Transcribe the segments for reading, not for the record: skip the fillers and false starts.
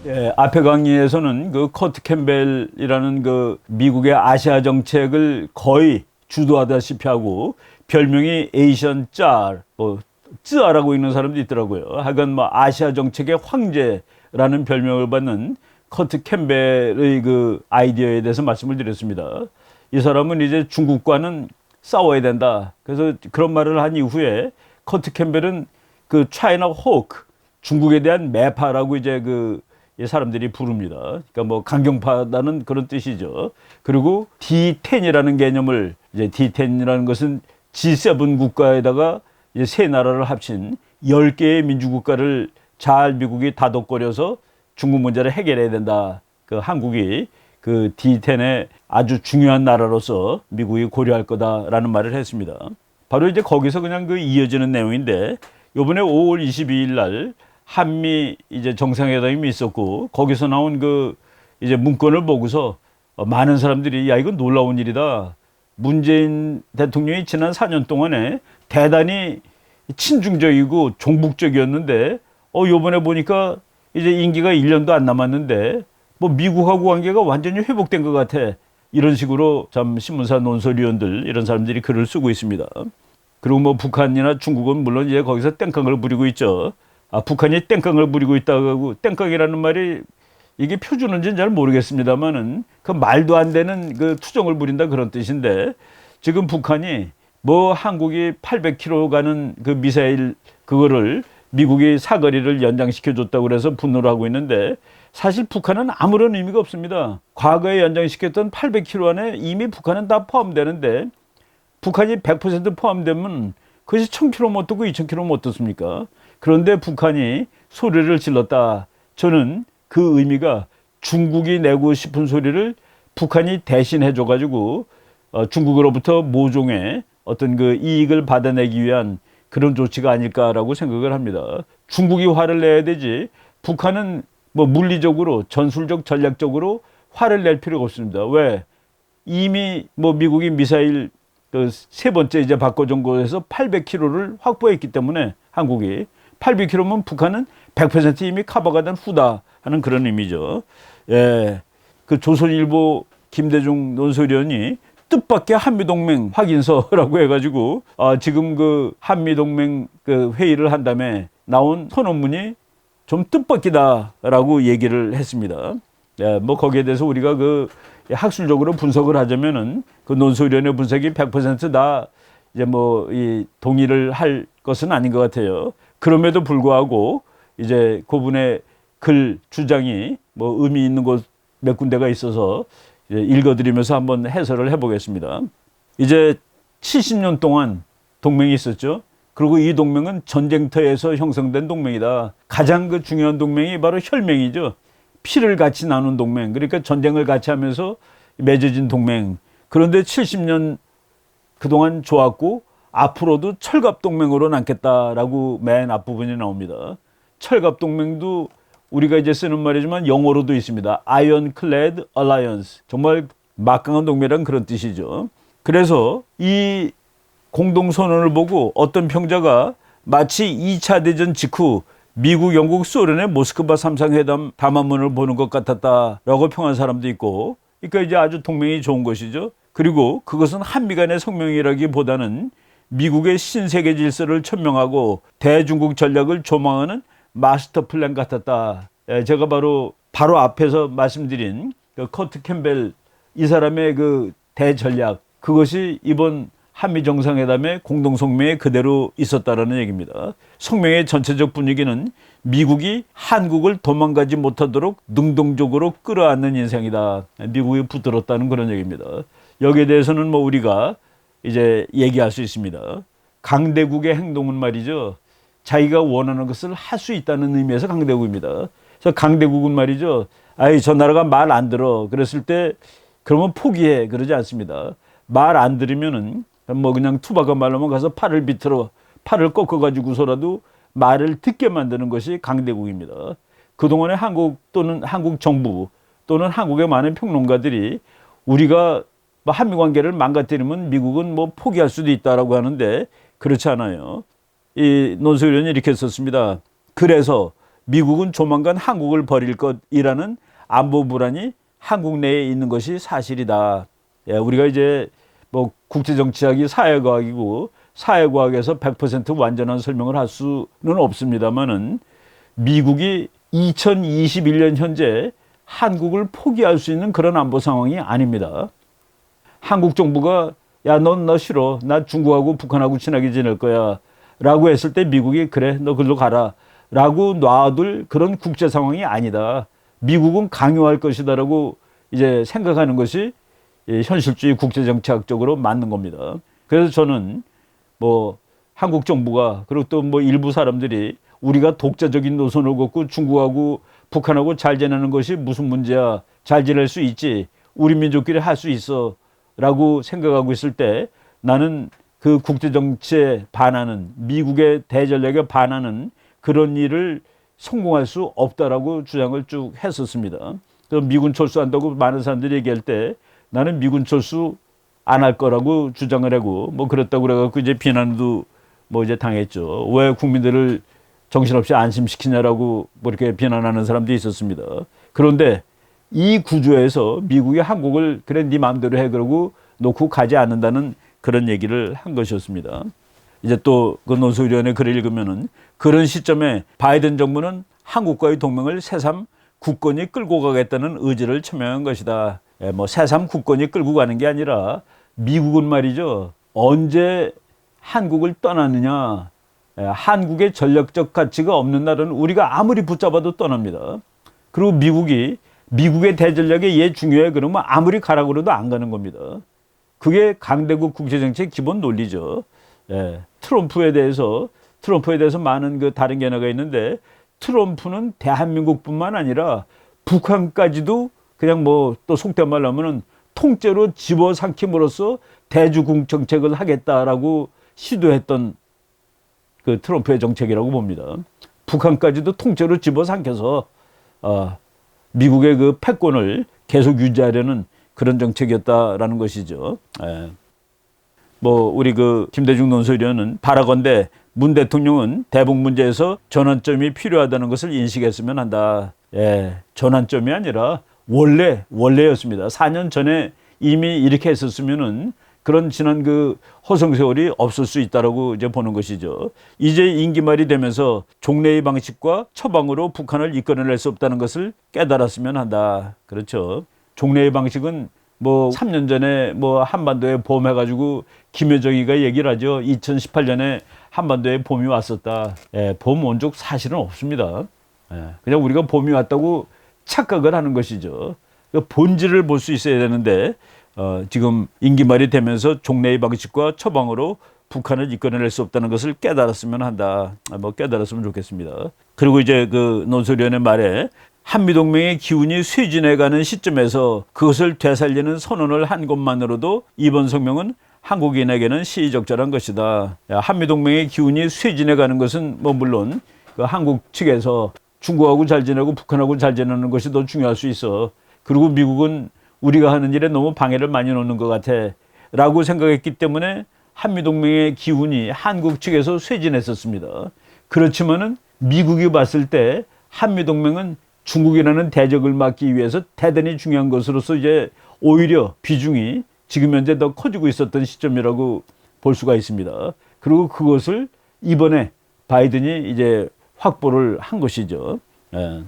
예, 앞에 강의에서는 그 커트 캠벨이라는 그 미국의 아시아 정책을 거의 주도하다시피 하고 별명이 에이션 짤, 쯔아라고 있는 사람도 있더라고요. 하여간 뭐 아시아 정책의 황제라는 별명을 받는 커트 캠벨의 그 아이디어에 대해서 말씀을 드렸습니다. 이 사람은 이제 중국과는 싸워야 된다. 그래서 그런 말을 한 이후에 커트 캠벨은 그 차이나 호크, 중국에 대한 매파라고 이제 그 사람들이 부릅니다. 그러니까 뭐 강경파다는 그런 뜻이죠. 그리고 D10이라는 개념을 이제 D10이라는 것은 G7 국가에다가 이제 세 나라를 합친 10개의 민주국가를 잘 미국이 다독거려서 중국 문제를 해결해야 된다. 그 한국이 그 D10의 아주 중요한 나라로서 미국이 고려할 거다라는 말을 했습니다. 바로 이제 거기서 그냥 그 이어지는 내용인데 이번에 5월 22일 날 한미 이제 정상회담이 있었고 거기서 나온 그 이제 문건을 보고서 많은 사람들이 야 이건 놀라운 일이다. 문재인 대통령이 지난 4년 동안에 대단히 친중적이고 종북적이었는데 요번에 보니까 이제 임기가 1년도 안 남았는데 뭐 미국하고 관계가 완전히 회복된 것 같아. 이런 식으로 참 신문사 논설위원들 이런 사람들이 글을 쓰고 있습니다. 그리고 뭐 북한이나 중국은 물론 이제 거기서 땡깡을 부리고 있죠. 북한이 땡깡을 부리고 있다고 하고 땡깡이라는 말이 이게 표준어인지는 잘 모르겠습니다만은 그 말도 안 되는 그 투정을 부린다 그런 뜻인데 지금 북한이 뭐 한국이 800km 가는 그 미사일 그거를 미국이 사거리를 연장시켜 줬다고 그래서 분노를 하고 있는데 사실 북한은 아무런 의미가 없습니다. 과거에 연장시켰던 800km 안에 이미 북한은 다 포함되는데 북한이 100% 포함되면 그것이 1000km 못 듣고 2000km 못 듣습니까? 그런데 북한이 소리를 질렀다. 저는 그 의미가 중국이 내고 싶은 소리를 북한이 대신해 줘가지고 중국으로부터 모종의 어떤 그 이익을 받아내기 위한 그런 조치가 아닐까라고 생각을 합니다. 중국이 화를 내야 되지 북한은 뭐 물리적으로 전술적 전략적으로 화를 낼 필요가 없습니다. 왜? 이미 뭐 미국이 미사일 그 세 번째 이제 박고정고에서 800km를 확보했기 때문에 한국이 800km면 북한은 100% 이미 커버가 된 후다 하는 그런 의미죠. 예, 그 조선일보 김대중 논설위원이 뜻밖의 한미동맹 확인서라고 해가지고 지금 그 한미동맹 그 회의를 한 다음에 나온 선언문이 좀 뜻밖이다라고 얘기를 했습니다. 예, 뭐 거기에 대해서 우리가 그 학술적으로 분석을 하자면은 그 논설위원의 분석이 100%다 이제 뭐 이 동의를 할 것은 아닌 것 같아요. 그럼에도 불구하고 이제 그분의 글 주장이 뭐 의미 있는 곳 몇 군데가 있어서 이제 읽어드리면서 한번 해설을 해보겠습니다. 이제 70년 동안 동맹이 있었죠. 그리고 이 동맹은 전쟁터에서 형성된 동맹이다. 가장 그 중요한 동맹이 바로 혈맹이죠. 피를 같이 나눈 동맹. 그러니까 전쟁을 같이 하면서 맺어진 동맹. 그런데 70년 그동안 좋았고 앞으로도 철갑동맹으로 남겠다라고 맨 앞부분이 나옵니다. 철갑동맹도 우리가 이제 쓰는 말이지만 영어로도 있습니다. Ironclad Alliance. 정말 막강한 동맹이란 그런 뜻이죠. 그래서 이 공동선언을 보고 어떤 평자가 마치 2차 대전 직후 미국, 영국, 소련의 모스크바 삼상회담 담화문을 보는 것 같았다라고 평한 사람도 있고, 그러니까 이제 아주 동맹이 좋은 것이죠. 그리고 그것은 한미 간의 성명이라기보다는 미국의 신세계 질서를 천명하고 대중국 전략을 조망하는 마스터 플랜 같았다. 제가 바로 앞에서 말씀드린 그 커트 캠벨 이 사람의 그 대전략 그것이 이번 한미 정상회담의 공동 성명에 그대로 있었다라는 얘기입니다. 성명의 전체적 분위기는 미국이 한국을 도망가지 못하도록 능동적으로 끌어안는 인생이다. 미국이 붙들었다는 그런 얘기입니다. 여기에 대해서는 뭐 우리가 이제 얘기할 수 있습니다. 강대국의 행동은 말이죠. 자기가 원하는 것을 할 수 있다는 의미에서 강대국입니다. 그래서 강대국은 말이죠. 아이, 저 나라가 말 안 들어. 그랬을 때 그러면 포기해. 그러지 않습니다. 말 안 들으면은 뭐 그냥 투바가 말로만 가서 팔을 비틀어 팔을 꺾어가지고서라도 말을 듣게 만드는 것이 강대국입니다. 그동안에 한국 또는 한국 정부 또는 한국의 많은 평론가들이 우리가 뭐 한미 관계를 망가뜨리면 미국은 뭐 포기할 수도 있다라고 하는데 그렇지 않아요. 이 논설위원이 이렇게 썼습니다. 그래서 미국은 조만간 한국을 버릴 것이라는 안보 불안이 한국 내에 있는 것이 사실이다. 예, 우리가 이제 뭐 국제정치학이 사회과학이고 사회과학에서 100% 완전한 설명을 할 수는 없습니다만은 미국이 2021년 현재 한국을 포기할 수 있는 그런 안보 상황이 아닙니다. 한국 정부가 야, 너 싫어. 나 중국하고 북한하고 친하게 지낼 거야. 라고 했을 때 미국이 그래, 너 글로 가라. 라고 놔둘 그런 국제 상황이 아니다. 미국은 강요할 것이다라고 이제 생각하는 것이 현실주의 국제정치학적으로 맞는 겁니다. 그래서 저는 뭐 한국 정부가 그리고 또 뭐 일부 사람들이 우리가 독자적인 노선을 걷고 중국하고 북한하고 잘 지내는 것이 무슨 문제야. 잘 지낼 수 있지. 우리 민족끼리 할 수 있어. 라고 생각하고 있을 때 나는 그 국제정치에 반하는 미국의 대전략에 반하는 그런 일을 성공할 수 없다라고 주장을 쭉 했었습니다. 그래서 미군 철수한다고 많은 사람들이 얘기할 때 나는 미군 철수 안 할 거라고 주장을 하고 뭐 그랬다고 그래갖고 이제 비난도 뭐 이제 당했죠. 왜 국민들을 정신없이 안심시키냐라고 뭐 이렇게 비난하는 사람도 있었습니다. 그런데 이 구조에서 미국이 한국을 그래 네 마음대로 해 그러고 놓고 가지 않는다는 그런 얘기를 한 것이었습니다. 이제 또 그 논소위원회 글을 읽으면은 그런 시점에 바이든 정부는 한국과의 동맹을 새삼 굳건히 끌고 가겠다는 의지를 표명한 것이다. 뭐 새삼 굳건히 끌고 가는 게 아니라 미국은 말이죠. 언제 한국을 떠나느냐. 한국의 전략적 가치가 없는 날은 우리가 아무리 붙잡아도 떠납니다. 그리고 미국의 대전략에 얘 중요해 그러면 아무리 가라고 그래도 안 가는 겁니다. 그게 강대국 국제정치의 기본 논리죠. 예, 트럼프에 대해서 많은 그 다른 견해가 있는데 트럼프는 대한민국뿐만 아니라 북한까지도 그냥 뭐 또 속된 말로 하면은 통째로 집어삼킴으로써 대주국 정책을 하겠다라고 시도했던 그 트럼프의 정책이라고 봅니다. 북한까지도 통째로 집어삼켜서 미국의 그 패권을 계속 유지하려는 그런 정책이었다라는 것이죠. 예. 뭐 우리 그 김대중 논설위원은 바라건대 문 대통령은 대북 문제에서 전환점이 필요하다는 것을 인식했으면 한다. 예, 전환점이 아니라 원래였습니다. 4년 전에 이미 이렇게 했었으면은 그런 지난 그 허송세월이 없을 수 있다라고 이제 보는 것이죠. 이제 임기 말이 되면서 종래의 방식과 처방으로 북한을 이끌어낼 수 없다는 것을 깨달았으면 한다. 그렇죠. 종래의 방식은 뭐 3년 전에 뭐 한반도에 봄 해가지고 김여정이가 얘기를 하죠. 2018년에 한반도에 봄이 왔었다. 예, 봄 온 적 사실은 없습니다. 예, 그냥 우리가 봄이 왔다고 착각을 하는 것이죠. 본질을 볼 수 있어야 되는데 지금 임기 말이 되면서 종래의 방식과 처방으로 북한을 이끌어낼 수 없다는 것을 깨달았으면 한다. 뭐 깨달았으면 좋겠습니다. 그리고 이제 그 논설위원의 말에 한미동맹의 기운이 쇠진해가는 시점에서 그것을 되살리는 선언을 한 것만으로도 이번 성명은 한국인에게는 시의적절한 것이다. 한미동맹의 기운이 쇠진해가는 것은 뭐 물론 그 한국 측에서 중국하고 잘 지내고 북한하고 잘 지내는 것이 더 중요할 수 있어. 그리고 미국은 우리가 하는 일에 너무 방해를 많이 놓는 것 같아 라고 생각했기 때문에 한미동맹의 기운이 한국 측에서 쇠진했었습니다. 그렇지만은 미국이 봤을 때 한미동맹은 중국이라는 대적을 막기 위해서 대단히 중요한 것으로서 이제 오히려 비중이 지금 현재 더 커지고 있었던 시점이라고 볼 수가 있습니다. 그리고 그것을 이번에 바이든이 이제 확보를 한 것이죠. 예.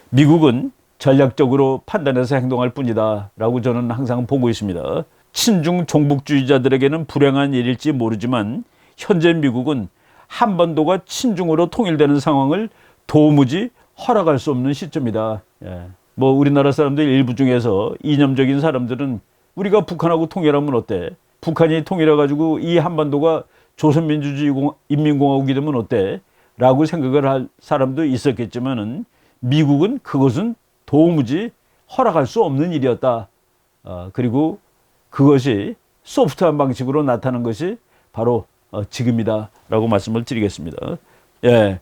미국은 전략적으로 판단해서 행동할 뿐이다 라고 저는 항상 보고 있습니다. 친중 종북주의자들에게는 불행한 일일지 모르지만 현재 미국은 한반도가 친중으로 통일되는 상황을 도무지 허락할 수 없는 시점이다. 예. 뭐 우리나라 사람들 일부 중에서 이념적인 사람들은 우리가 북한하고 통일하면 어때? 북한이 통일해가지고 이 한반도가 조선민주주의인민공화국이 되면 어때? 라고 생각을 할 사람도 있었겠지만은 미국은 그것은 도무지 허락할 수 없는 일이었다. 그리고 그것이 소프트한 방식으로 나타난 것이 바로 지금이다 라고 말씀을 드리겠습니다. 예.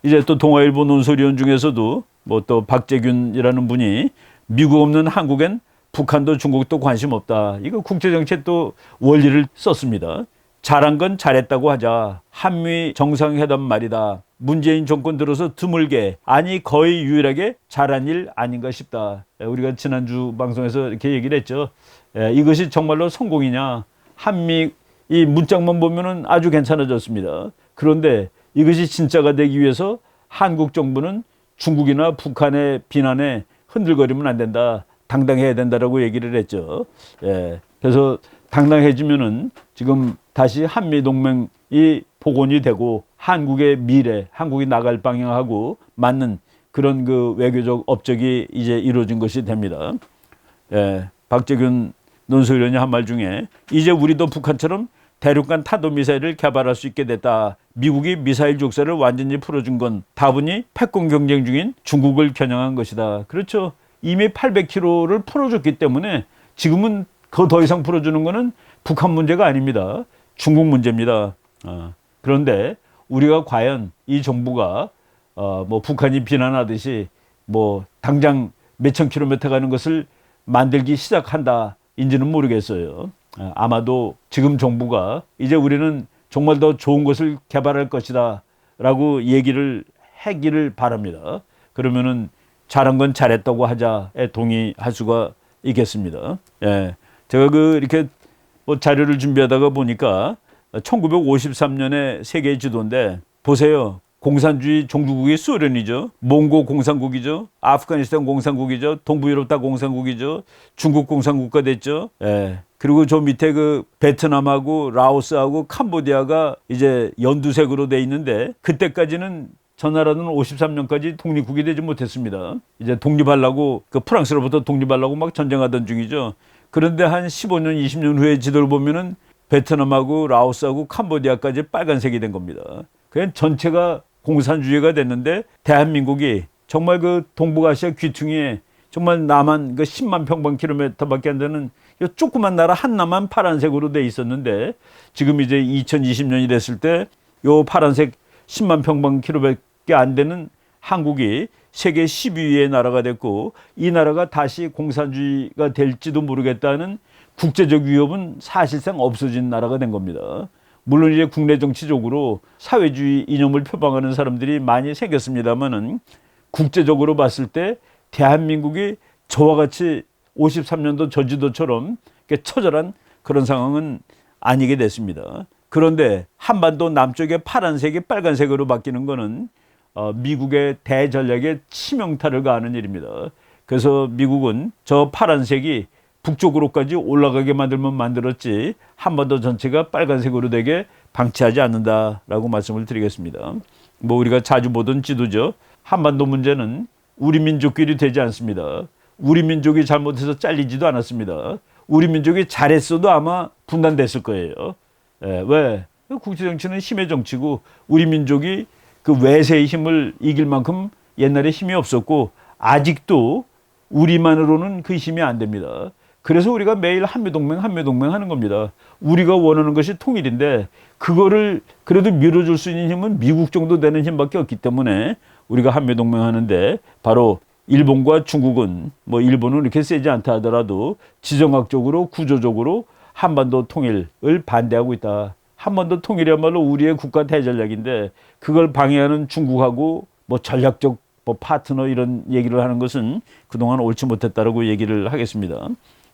이제 또 동아일보 논설위원 중에서도 뭐 또 박재균이라는 분이 미국 없는 한국엔 북한도 중국도 관심 없다. 이거 국제정치에 또 원리를 썼습니다. 잘한 건 잘했다고 하자. 한미 정상회담 말이다. 문재인 정권 들어서 드물게, 아니 거의 유일하게 잘한 일 아닌가 싶다. 우리가 지난주 방송에서 이렇게 얘기를 했죠. 이것이 정말로 성공이냐. 한미 이 문짝만 보면은 아주 괜찮아졌습니다. 그런데 이것이 진짜가 되기 위해서 한국 정부는 중국이나 북한의 비난에 흔들거리면 안 된다. 당당해야 된다라고 얘기를 했죠. 그래서 당당해지면은 지금 다시 한미 동맹이 복원이 되고 한국의 미래, 한국이 나갈 방향하고 맞는 그런 그 외교적 업적이 이제 이루어진 것이 됩니다. 박재균 논설위원이 한 말 중에 이제 우리도 북한처럼 대륙간 탄도미사일을 개발할 수 있게 됐다. 미국이 미사일 족쇄를 완전히 풀어준 건 다분히 패권 경쟁 중인 중국을 겨냥한 것이다. 그렇죠. 이미 800km를 풀어줬기 때문에 지금은 그 더 이상 풀어주는 거는 북한 문제가 아닙니다. 중국 문제입니다. 그런데 우리가 과연 이 정부가 뭐 북한이 비난하듯이 뭐 당장 몇천 킬로미터 가는 것을 만들기 시작한다 인지는 모르겠어요. 아마도 지금 정부가 이제 우리는 정말 더 좋은 것을 개발할 것이다 라고 얘기를 하기를 바랍니다. 그러면은 잘한 건 잘했다고 하자에 동의할 수가 있겠습니다. 제가 이렇게 뭐 자료를 준비하다가 보니까 1953년에 세계 지도인데 보세요. 공산주의 종주국이 소련이죠. 몽고 공산국이죠. 아프가니스탄 공산국이죠. 동부유럽 다 공산국이죠. 중국 공산국가 됐죠. 그리고 저 밑에 그 베트남하고 라오스하고 캄보디아가 이제 연두색으로 돼 있는데 그때까지는 저 나라는 53년까지 독립국이 되지 못했습니다. 이제 독립하려고 그 프랑스로부터 독립하려고 막 전쟁하던 중이죠. 그런데 한 15년, 20년 후에 지도를 보면은 베트남하고 라오스하고 캄보디아까지 빨간색이 된 겁니다. 그냥 전체가 공산주의가 됐는데 대한민국이 정말 그 동북아시아 귀퉁이에 정말 남한 그 10만 평방킬로미터밖에 안 되는 이 조그만 나라 하나만 파란색으로 돼 있었는데 지금 이제 2020년이 됐을 때 요 파란색 10만 평방킬로밖에 안 되는 한국이 세계 10위의 나라가 됐고 이 나라가 다시 공산주의가 될지도 모르겠다는 국제적 위협은 사실상 없어진 나라가 된 겁니다. 물론 이제 국내 정치적으로 사회주의 이념을 표방하는 사람들이 많이 생겼습니다만은 국제적으로 봤을 때 대한민국이 저와 같이 53년도 저지도처럼 처절한 그런 상황은 아니게 됐습니다. 그런데 한반도 남쪽의 파란색이 빨간색으로 바뀌는 것은 미국의 대전략에 치명타를 가하는 일입니다. 그래서 미국은 저 파란색이 북쪽으로까지 올라가게 만들면 만들었지 한반도 전체가 빨간색으로 되게 방치하지 않는다라고 말씀을 드리겠습니다. 뭐 우리가 자주 보던 지도죠. 한반도 문제는 우리 민족끼리 되지 않습니다. 우리 민족이 잘못해서 잘리지도 않았습니다. 우리 민족이 잘했어도 아마 분단됐을 거예요. 왜? 국제정치는 힘의 정치고 우리 민족이 그 외세의 힘을 이길 만큼 옛날에 힘이 없었고 아직도 우리만으로는 그 힘이 안 됩니다. 그래서 우리가 매일 한미동맹 하는 겁니다. 우리가 원하는 것이 통일인데 그거를 그래도 밀어줄 수 있는 힘은 미국 정도 되는 힘밖에 없기 때문에 우리가 한미동맹 하는데 바로 일본과 중국은 뭐 일본은 이렇게 세지 않다 하더라도 지정학적으로 구조적으로 한반도 통일을 반대하고 있다. 한반도 통일이야말로 우리의 국가 대전략인데 그걸 방해하는 중국하고 뭐 전략적 뭐 파트너 이런 얘기를 하는 것은 그동안 옳지 못했다라고 얘기를 하겠습니다.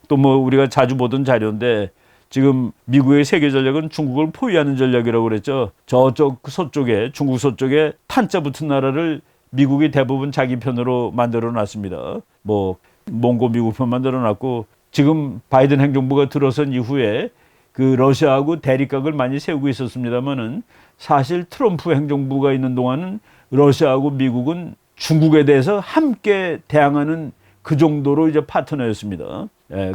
또 뭐 우리가 자주 보던 자료인데 지금 미국의 세계 전략은 중국을 포위하는 전략이라고 그랬죠. 저쪽 서쪽에 중국 서쪽에 탄자 붙은 나라를 미국이 대부분 자기 편으로 만들어 놨습니다. 뭐 몽고 미국 편 만들어 놨고 지금 바이든 행정부가 들어선 이후에 그 러시아하고 대립각을 많이 세우고 있었습니다만은 사실 트럼프 행정부가 있는 동안은 러시아하고 미국은 중국에 대해서 함께 대항하는 그 정도로 이제 파트너였습니다.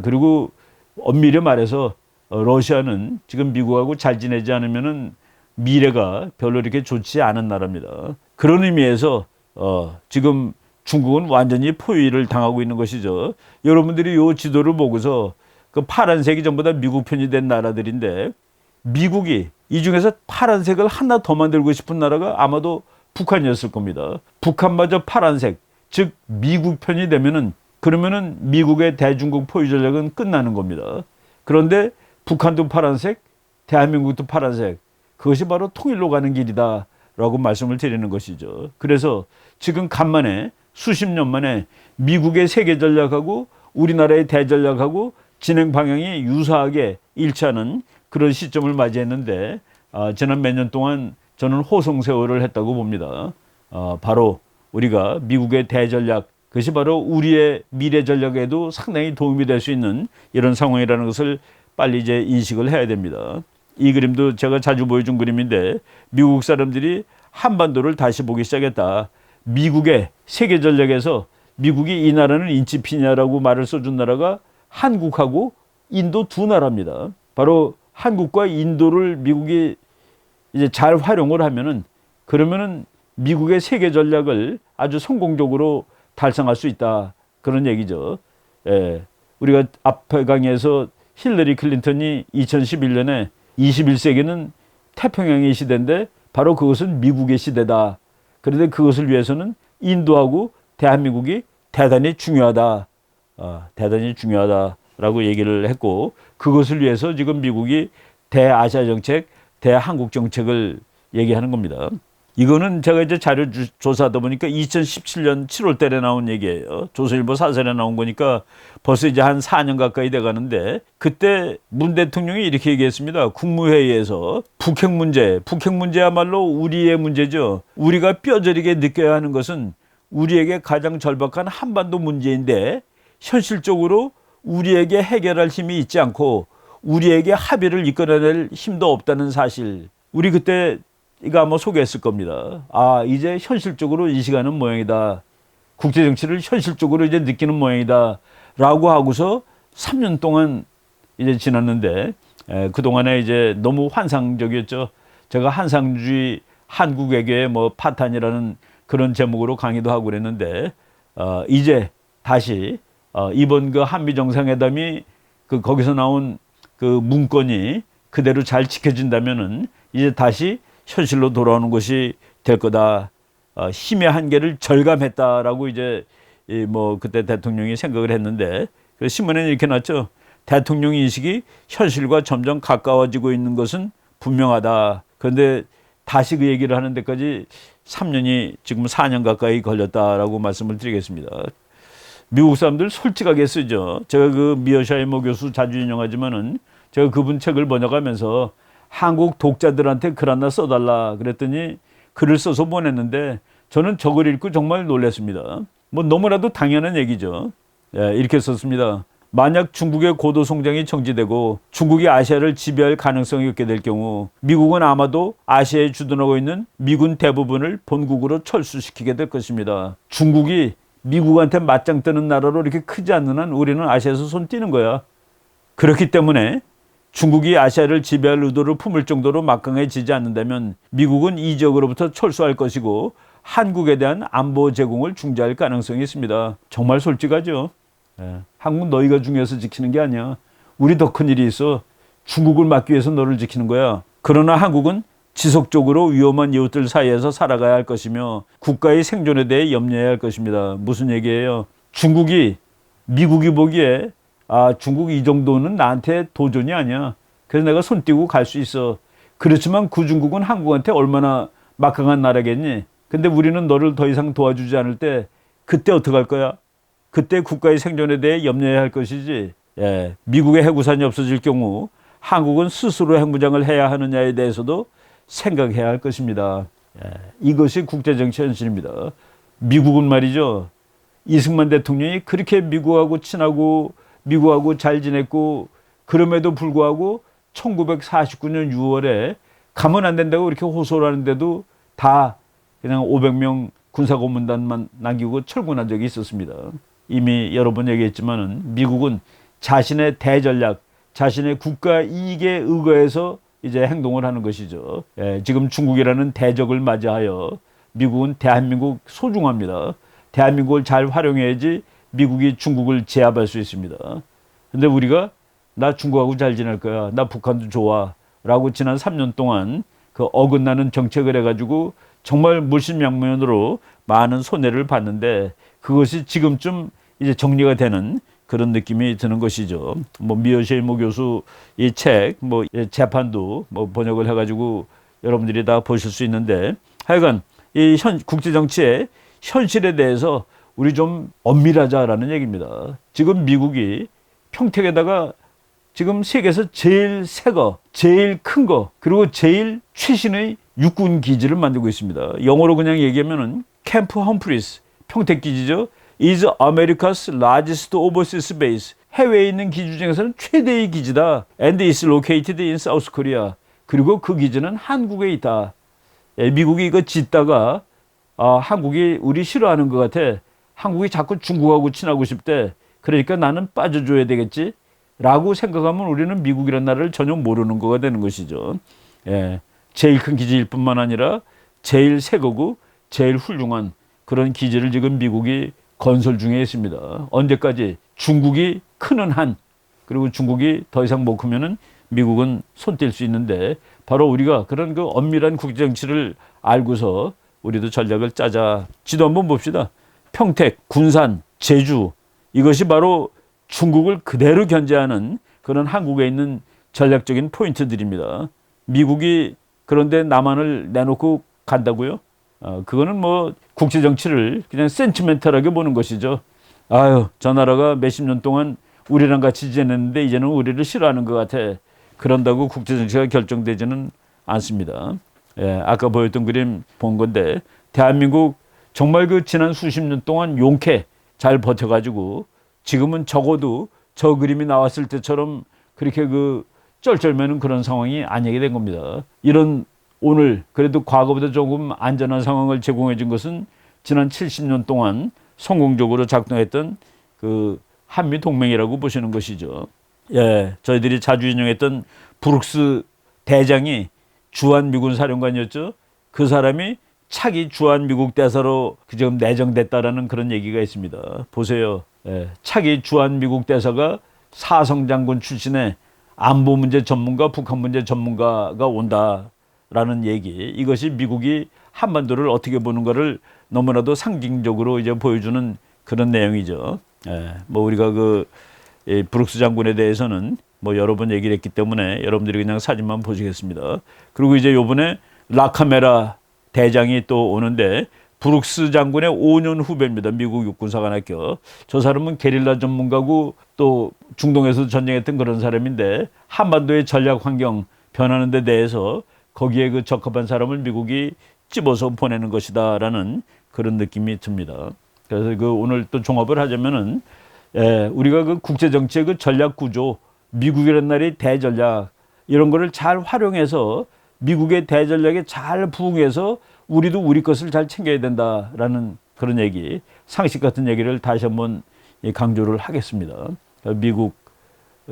그리고 엄밀히 말해서 러시아는 지금 미국하고 잘 지내지 않으면은 미래가 별로 이렇게 좋지 않은 나라입니다. 그런 의미에서 지금 중국은 완전히 포위를 당하고 있는 것이죠. 여러분들이 이 지도를 보고서 그 파란색이 전부 다 미국 편이 된 나라들인데 미국이 이 중에서 파란색을 하나 더 만들고 싶은 나라가 아마도 북한이었을 겁니다. 북한마저 파란색, 즉 미국 편이 되면은 그러면은 미국의 대중국 포위 전략은 끝나는 겁니다. 그런데 북한도 파란색, 대한민국도 파란색. 그것이 바로 통일로 가는 길이다라고 말씀을 드리는 것이죠. 그래서 지금 간만에 수십 년 만에 미국의 세계 전략하고 우리나라의 대전략하고 진행 방향이 유사하게 일치하는 그런 시점을 맞이했는데 지난 몇 년 동안 저는 호송세월을 했다고 봅니다. 바로 우리가 미국의 대전략, 그것이 바로 우리의 미래 전략에도 상당히 도움이 될 수 있는 이런 상황이라는 것을 빨리 이제 인식을 해야 됩니다. 이 그림도 제가 자주 보여준 그림인데 미국 사람들이 한반도를 다시 보기 시작했다. 미국의 세계 전략에서 미국이 이 나라는 인치피냐라고 말을 써준 나라가 한국하고 인도 두 나라입니다. 바로 한국과 인도를 미국이 이제 잘 활용을 하면은 그러면은 미국의 세계 전략을 아주 성공적으로 달성할 수 있다. 그런 얘기죠. 예. 우리가 앞에 강의에서 힐러리 클린턴이 2011년에 21세기는 태평양의 시대인데 바로 그것은 미국의 시대다. 그런데 그것을 위해서는 인도하고 대한민국이 대단히 중요하다. 대단히 중요하다라고 얘기를 했고 그것을 위해서 지금 미국이 대아시아 정책, 대한국 정책을 얘기하는 겁니다. 이거는 제가 이제 자료 조사하다 보니까 2017년 7월 달에 나온 얘기예요. 조선일보 사설에 나온 거니까 벌써 이제 한 4년 가까이 돼 가는데 그때 문 대통령이 이렇게 얘기했습니다. 국무회의에서 북핵 문제야말로 우리의 문제죠. 우리가 뼈저리게 느껴야 하는 것은 우리에게 가장 절박한 한반도 문제인데 현실적으로 우리에게 해결할 힘이 있지 않고 우리에게 합의를 이끌어낼 힘도 없다는 사실. 우리 그때 이거 아마 소개했을 겁니다. 이제 현실적으로 인식하는 모양이다. 국제정치를 현실적으로 이제 느끼는 모양이다. 라고 하고서 3년 동안 이제 지났는데, 그동안에 이제 너무 환상적이었죠. 제가 한상주의 한국 외교의 뭐 파탄이라는 그런 제목으로 강의도 하고 그랬는데, 이제 다시, 이번 그 한미 정상회담이 거기서 나온 그 문건이 그대로 잘 지켜진다면은 이제 다시 현실로 돌아오는 것이 될 거다. 힘의 한계를 절감했다라고 이제 뭐 그때 대통령이 생각을 했는데 그 신문에는 이렇게 났죠. 대통령 인식이 현실과 점점 가까워지고 있는 것은 분명하다. 그런데 다시 그 얘기를 하는 데까지 3년이 지금 4년 가까이 걸렸다라고 말씀을 드리겠습니다. 미국 사람들 솔직하게 쓰죠. 제가 그 미어샤이머 교수 자주 인용하지만은 제가 그분 책을 번역하면서 한국 독자들한테 글 하나 써달라 그랬더니 글을 써서 보냈는데 저는 저걸 읽고 정말 놀랐습니다. 뭐 너무나도 당연한 얘기죠. 이렇게 썼습니다. 만약 중국의 고도 성장이 정지되고 중국이 아시아를 지배할 가능성이 있게 될 경우 미국은 아마도 아시아에 주둔하고 있는 미군 대부분을 본국으로 철수시키게 될 것입니다. 중국이 미국한테 맞짱 뜨는 나라로 이렇게 크지 않는 한 우리는 아시아에서 손 띄는 거야. 그렇기 때문에 중국이 아시아를 지배할 의도를 품을 정도로 막강해지지 않는다면 미국은 이 지역으로부터 철수할 것이고 한국에 대한 안보 제공을 중지할 가능성이 있습니다. 정말 솔직하죠. 한국 너희가 중요해서 지키는 게 아니야. 우리 더 큰 일이 있어. 중국을 막기 위해서 너를 지키는 거야. 그러나 한국은 지속적으로 위험한 이웃들 사이에서 살아가야 할 것이며 국가의 생존에 대해 염려해야 할 것입니다. 무슨 얘기예요? 중국이 미국이 보기에 중국 이 정도는 나한테 도전이 아니야. 그래서 내가 손 띄고 갈 수 있어. 그렇지만 그 중국은 한국한테 얼마나 막강한 나라겠니? 근데 우리는 너를 더 이상 도와주지 않을 때 그때 어떡할 거야? 그때 국가의 생존에 대해 염려해야 할 것이지. 미국의 해구산이 없어질 경우 한국은 스스로 핵무장을 해야 하느냐에 대해서도 생각해야 할 것입니다. 이것이 국제정치 현실입니다. 미국은 말이죠. 이승만 대통령이 그렇게 미국하고 친하고 미국하고 잘 지냈고 그럼에도 불구하고 1949년 6월에 가면 안 된다고 이렇게 호소를 하는데도 다 그냥 500명 군사고문단만 남기고 철군한 적이 있었습니다. 이미 여러 번 얘기했지만은 미국은 자신의 대전략, 자신의 국가 이익에 의거해서 이제 행동을 하는 것이죠. 지금 중국이라는 대적을 맞이하여 미국은 대한민국 소중합니다. 대한민국을 잘 활용해야지 미국이 중국을 제압할 수 있습니다. 근데 우리가 나 중국하고 잘 지낼 거야. 나 북한도 좋아. 라고 지난 3년 동안 그 어긋나는 정책을 해가지고 정말 물심양면으로 많은 손해를 봤는데 그것이 지금쯤 이제 정리가 되는 그런 느낌이 드는 것이죠. 뭐 미어셰이모 교수 이 책 뭐 재판도 뭐 번역을 해가지고 여러분들이 다 보실 수 있는데, 하여간 이 국제 정치의 현실에 대해서 우리 좀 엄밀하자라는 얘기입니다. 지금 미국이 평택에다가 지금 세계에서 제일 새 거, 제일 큰 거, 그리고 제일 최신의 육군 기지를 만들고 있습니다. 영어로 그냥 얘기하면은 캠프 험프리스, 평택 기지죠. is America's largest overseas base. 해외에 있는 기지 중에서는 최대의 기지다. And is located in South Korea. 그리고 그 기지는 한국에 있다. 미국이 이거 짓다가 한국이 우리 싫어하는 것 같아. 한국이 자꾸 중국하고 친하고 싶대. 그러니까 나는 빠져줘야 되겠지. 라고 생각하면 우리는 미국이라는 나라를 전혀 모르는 거가 되는 것이죠. 예, 제일 큰 기지일 뿐만 아니라 제일 새 거고 제일 훌륭한 그런 기지를 지금 미국이 건설 중에 있습니다. 언제까지? 중국이 크는 한, 그리고 중국이 더 이상 못 크면은 미국은 손 뗄 수 있는데, 바로 우리가 그런 그 엄밀한 국제 정치를 알고서 우리도 전략을 짜자. 지도 한번 봅시다. 평택, 군산, 제주, 이것이 바로 중국을 그대로 견제하는 그런 한국에 있는 전략적인 포인트들입니다. 미국이 그런데 남한을 내놓고 간다고요? 그거는 뭐 국제 정치를 그냥 센티멘탈하게 보는 것이죠. 아유, 저 나라가 몇십 년 동안 우리랑 같이 지냈는데 이제는 우리를 싫어하는 것 같아. 그런다고 국제 정치가 결정되지는 않습니다. 예, 아까 보였던 그림 본 건데, 대한민국 정말 그 지난 수십 년 동안 용케 잘 버텨가지고 지금은 적어도 저 그림이 나왔을 때처럼 그렇게 그 쩔쩔매는 그런 상황이 아니게 된 겁니다. 이런 오늘 그래도 과거보다 조금 안전한 상황을 제공해 준 것은 지난 70년 동안 성공적으로 작동했던 그 한미 동맹이라고 보시는 것이죠. 예, 저희들이 자주 인용했던 브룩스 대장이 주한 미군 사령관이었죠. 그 사람이 차기 주한 미국 대사로 지금 내정됐다라는 그런 얘기가 있습니다. 보세요. 예, 차기 주한 미국 대사가 사성 장군 출신의 안보 문제 전문가, 북한 문제 전문가가 온다라는 얘기. 이것이 미국이 한반도를 어떻게 보는가를 너무나도 상징적으로 이제 보여주는 그런 내용이죠. 예, 뭐 우리가 브룩스 장군에 대해서는 뭐 여러 번 얘기를 했기 때문에 여러분들이 그냥 사진만 보시겠습니다. 그리고 이제 요번에 라카메라 대장이 또 오는데, 브룩스 장군의 5년 후배입니다. 미국 육군사관학교. 저 사람은 게릴라 전문가고 또 중동에서 전쟁했던 그런 사람인데, 한반도의 전략 환경 변하는 데 대해서 거기에 그 적합한 사람을 미국이 집어서 보내는 것이다라는 그런 느낌이 듭니다. 그래서 오늘 또 종합을 하자면은, 우리가 그 국제 정치의 그 전략 구조, 미국이라는 나라의 대전략, 이런 거를 잘 활용해서 미국의 대전략에 잘 부응해서 우리도 우리 것을 잘 챙겨야 된다라는 그런 얘기, 상식 같은 얘기를 다시 한번 강조를 하겠습니다.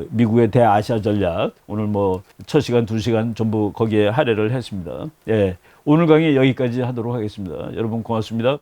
미국의 대아시아 전략, 오늘 뭐 첫 시간, 2시간 전부 거기에 할애를 했습니다. 예, 오늘 강의 여기까지 하도록 하겠습니다. 여러분 고맙습니다.